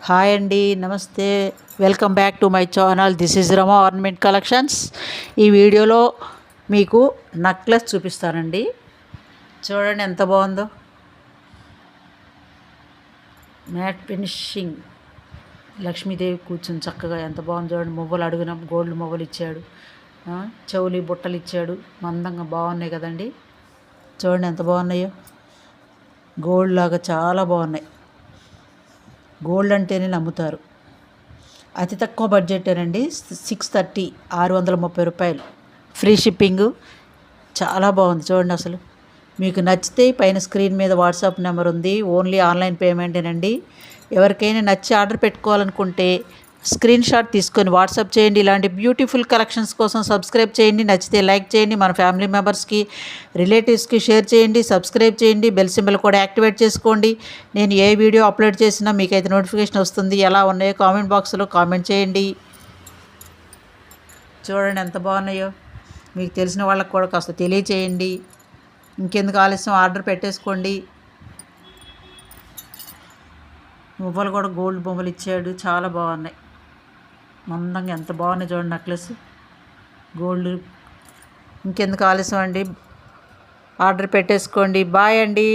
Hi అండి, నమస్తే. Welcome back to my channel. This is Rama ornament collections. ఈ వీడియోలో మీకు నెక్లెస్ చూపిస్తానండి. చూడండి ఎంత బాగుందో. మ్యాట్ ఫినిషింగ్, లక్ష్మీదేవి కూర్చుని చక్కగా ఎంత బాగుంది చూడండి. మువ్వలు అడుగున గోల్డ్ మువ్వలు ఇచ్చాడు, చెవులి బుట్టలు ఇచ్చాడు. మందంగా బాగున్నాయి కదండి. చూడండి ఎంత బాగున్నాయో. గోల్డ్ లాగా చాలా బాగున్నాయి. గోల్డ్ అంటేనే నమ్ముతారు. అతి తక్కువ బడ్జెటేనండి. 630, 630 రూపాయలు. Free shipping. చాలా బాగుంది చూడండి. అసలు మీకు నచ్చితే పైన స్క్రీన్ మీద వాట్సాప్ నెంబర్ ఉంది. ఓన్లీ ఆన్లైన్ పేమెంటేనండి. ఎవరికైనా నచ్చి ఆర్డర్ పెట్టుకోవాలనుకుంటే స్క్రీన్ షాట్ తీసుకొని వాట్సాప్ చేయండి. ఇలాంటి బ్యూటిఫుల్ కలెక్షన్స్ కోసం సబ్స్క్రైబ్ చేయండి. నచ్చితే లైక్ చేయండి. మన ఫ్యామిలీ మెంబర్స్కి, రిలేటివ్స్కి షేర్ చేయండి. సబ్స్క్రైబ్ చేయండి. బెల్ సింబల్ కూడా యాక్టివేట్ చేసుకోండి. నేను ఏ వీడియో అప్లోడ్ చేసినా మీకైతే నోటిఫికేషన్ వస్తుంది. ఎలా ఉన్నాయో కామెంట్ బాక్స్లో కామెంట్ చేయండి. చూడండి ఎంత బాగున్నాయో. మీకు తెలిసిన వాళ్ళకి కూడా కాస్త తెలియచేయండి. ఇంకెందుకు ఆలస్యం, ఆర్డర్ పెట్టేసుకోండి. మువ్వలు కూడా గోల్డ్ బొమ్మలు ఇచ్చాడు. చాలా బాగున్నాయి. మందంగా ఎంత బాగున్నాయి చూడండి. Necklace gold. ఇంకెందుకు ఆలస్యం అండి, ఆర్డర్ పెట్టేసుకోండి. బాయ్ అండి.